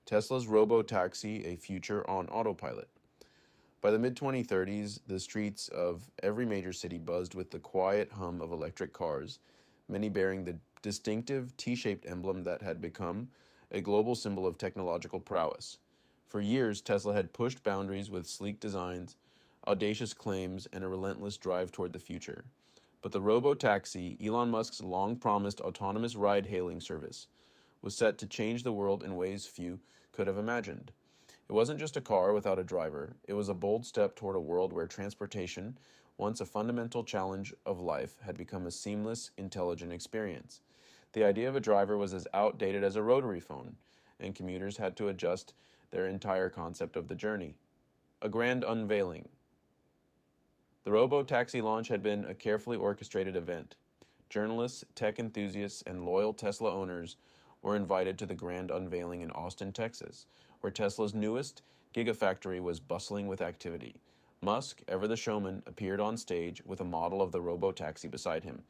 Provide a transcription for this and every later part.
Tesla's Robotaxi, a future on autopilot. By the mid-2030s, the streets of every major city buzzed with the quiet hum of electric cars, many bearing the distinctive T-shaped emblem that had become a global symbol of technological prowess. For years, Tesla had pushed boundaries with sleek designs, audacious claims, and a relentless drive toward the future. But the Robotaxi, Elon Musk's long-promised autonomous ride-hailing service, was set to change the world in ways few could have imagined. It wasn't just a car without a driver. It was a bold step toward a world where transportation, once a fundamental challenge of life, had become a seamless, intelligent experience. The idea of a driver was as outdated as a rotary phone, and commuters had to adjust their entire concept of the journey. A grand unveiling. The Robotaxi launch had been a carefully orchestrated event. Journalists, tech enthusiasts, and loyal Tesla owners were invited to the grand unveiling in Austin, Texas, where Tesla's newest gigafactory was bustling with activity. Musk, ever the showman, appeared on stage with a model of the Robotaxi beside him.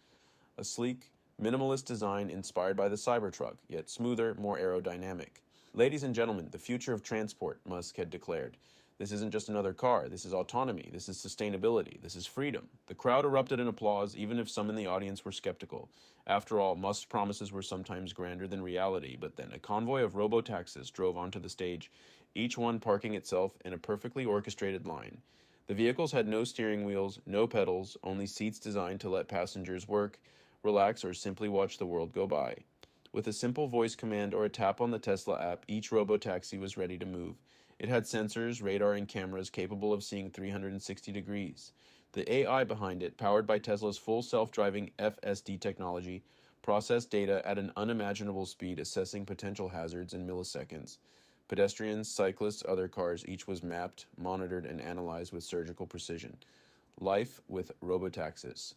A sleek, minimalist design inspired by the Cybertruck, yet smoother, more aerodynamic. "Ladies and gentlemen, the future of transport," Musk had declared. "This isn't just another car. This is autonomy. This is sustainability. This is freedom." The crowd erupted in applause, even if some in the audience were skeptical. After all, Musk's promises were sometimes grander than reality. But then a convoy of Robotaxis drove onto the stage, each one parking itself in a perfectly orchestrated line. The vehicles had no steering wheels, no pedals, only seats designed to let passengers work, relax, or simply watch the world go by. With a simple voice command or a tap on the Tesla app, each Robotaxi was ready to move. It had sensors, radar, and cameras capable of seeing 360 degrees. The AI behind it, powered by Tesla's full self-driving FSD technology, processed data at an unimaginable speed, assessing potential hazards in milliseconds. Pedestrians, cyclists, other cars, each was mapped, monitored, and analyzed with surgical precision. Life with Robotaxis.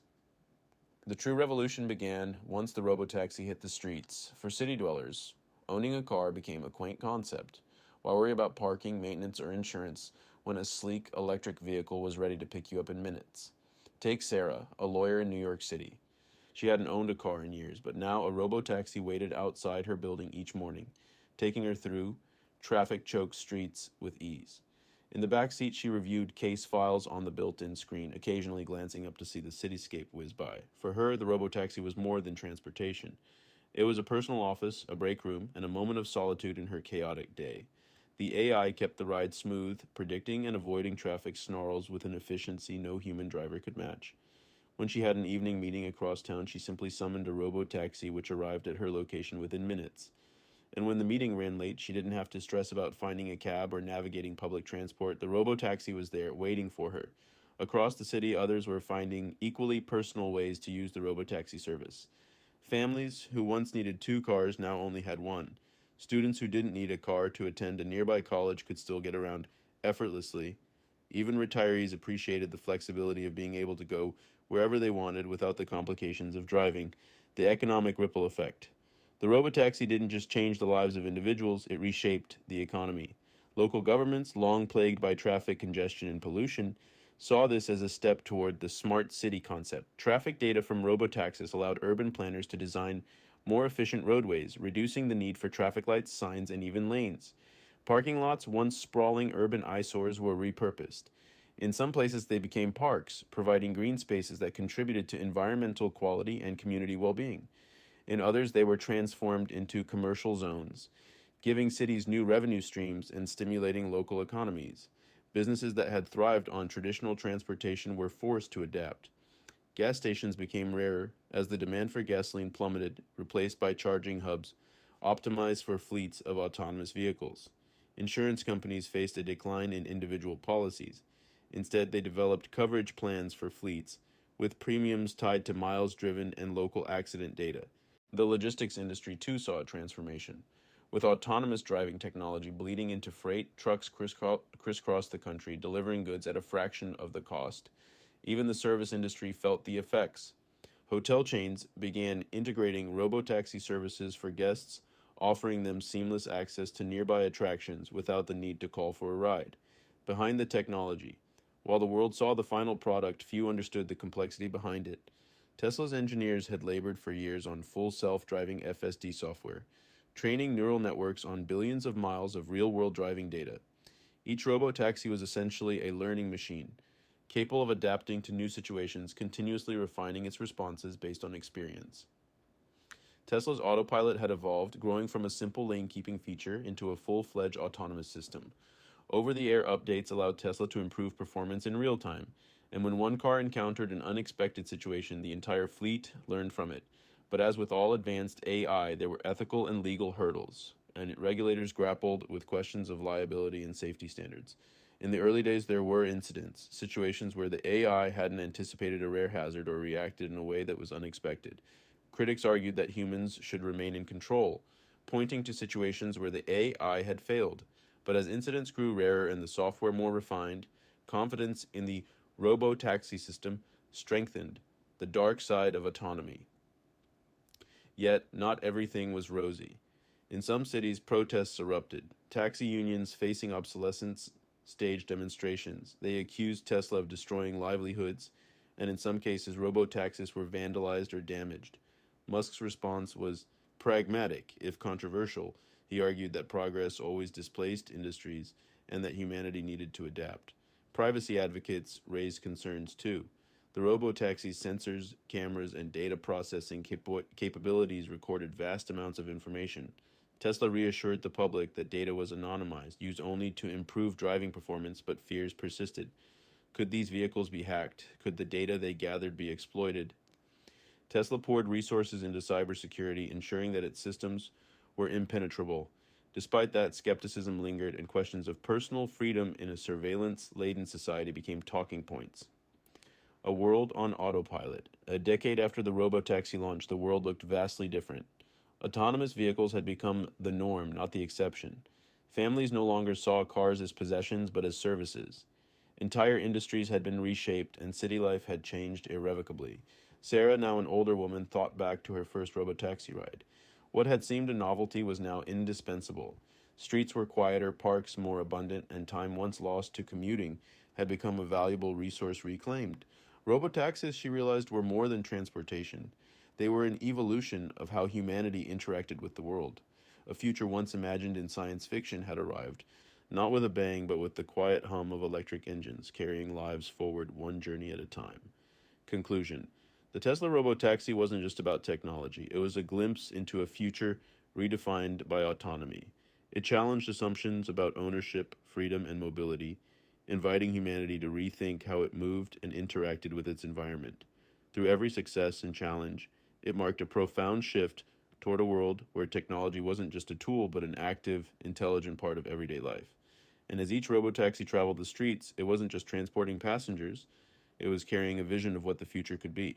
The true revolution began once the Robotaxi hit the streets. For city dwellers, owning a car became a quaint concept. Why worry about parking, maintenance, or insurance when a sleek electric vehicle was ready to pick you up in minutes? Take Sarah, a lawyer in New York City. She hadn't owned a car in years, but now a Robotaxi waited outside her building each morning, taking her through traffic-choked streets with ease. In the back seat, she reviewed case files on the built-in screen, occasionally glancing up to see the cityscape whiz by. For her, the Robotaxi was more than transportation. It was a personal office, a break room, and a moment of solitude in her chaotic day. The AI kept the ride smooth, predicting and avoiding traffic snarls with an efficiency no human driver could match. When she had an evening meeting across town, she simply summoned a Robotaxi which arrived at her location within minutes. And when the meeting ran late, she didn't have to stress about finding a cab or navigating public transport. The Robotaxi was there, waiting for her. Across the city, others were finding equally personal ways to use the Robotaxi service. Families who once needed two cars now only had one. Students who didn't need a car to attend a nearby college could still get around effortlessly. Even retirees appreciated the flexibility of being able to go wherever they wanted without the complications of driving. The economic ripple effect. The Robotaxi didn't just change the lives of individuals, it reshaped the economy. Local governments, long plagued by traffic congestion and pollution, saw this as a step toward the smart city concept. Traffic data from Robotaxis allowed urban planners to design more efficient roadways, reducing the need for traffic lights, signs, and even lanes. Parking lots, once sprawling urban eyesores, were repurposed. In some places, they became parks, providing green spaces that contributed to environmental quality and community well-being. In others, they were transformed into commercial zones, giving cities new revenue streams and stimulating local economies. Businesses that had thrived on traditional transportation were forced to adapt. Gas stations became rarer as the demand for gasoline plummeted, replaced by charging hubs optimized for fleets of autonomous vehicles. Insurance companies faced a decline in individual policies. Instead, they developed coverage plans for fleets, with premiums tied to miles driven and local accident data. The logistics industry too saw a transformation. With autonomous driving technology bleeding into freight, trucks crisscross the country, delivering goods at a fraction of the cost. Even the service industry felt the effects. Hotel chains began integrating Robotaxi services for guests, offering them seamless access to nearby attractions without the need to call for a ride. Behind the technology. While the world saw the final product, few understood the complexity behind it. Tesla's engineers had labored for years on full self-driving FSD software, training neural networks on billions of miles of real-world driving data. Each robotaxi was essentially a learning machine, capable of adapting to new situations, continuously refining its responses based on experience. Tesla's Autopilot had evolved, growing from a simple lane-keeping feature into a full-fledged autonomous system. Over-the-air updates allowed Tesla to improve performance in real time, and when one car encountered an unexpected situation, the entire fleet learned from it. But as with all advanced AI, there were ethical and legal hurdles, and regulators grappled with questions of liability and safety standards. In the early days, there were incidents, situations where the AI hadn't anticipated a rare hazard or reacted in a way that was unexpected. Critics argued that humans should remain in control, pointing to situations where the AI had failed. But as incidents grew rarer and the software more refined, confidence in the Robotaxi system strengthened, the dark side of autonomy. Yet, not everything was rosy. In some cities, protests erupted. Taxi unions facing obsolescence staged demonstrations. They accused Tesla of destroying livelihoods, and in some cases, robotaxis were vandalized or damaged. Musk's response was pragmatic, if controversial. He argued that progress always displaced industries and that humanity needed to adapt. Privacy advocates raised concerns too. The robotaxi's sensors, cameras, and data processing capabilities recorded vast amounts of information. Tesla reassured the public that data was anonymized, used only to improve driving performance, but fears persisted. Could these vehicles be hacked? Could the data they gathered be exploited? Tesla poured resources into cybersecurity, ensuring that its systems were impenetrable. Despite that, skepticism lingered, and questions of personal freedom in a surveillance-laden society became talking points. A world on autopilot. A decade after the robotaxi launch, the world looked vastly different. Autonomous vehicles had become the norm, not the exception. Families no longer saw cars as possessions, but as services. Entire industries had been reshaped, and city life had changed irrevocably. Sarah, now an older woman, thought back to her first robotaxi ride. What had seemed a novelty was now indispensable. Streets were quieter, parks more abundant, and time once lost to commuting had become a valuable resource reclaimed. Robotaxis, she realized, were more than transportation. They were an evolution of how humanity interacted with the world. A future once imagined in science fiction had arrived, not with a bang, but with the quiet hum of electric engines, carrying lives forward one journey at a time. Conclusion. The Tesla Robotaxi wasn't just about technology. It was a glimpse into a future redefined by autonomy. It challenged assumptions about ownership, freedom, and mobility, inviting humanity to rethink how it moved and interacted with its environment. Through every success and challenge, it marked a profound shift toward a world where technology wasn't just a tool, but an active, intelligent part of everyday life. And as each robotaxi traveled the streets, it wasn't just transporting passengers, it was carrying a vision of what the future could be.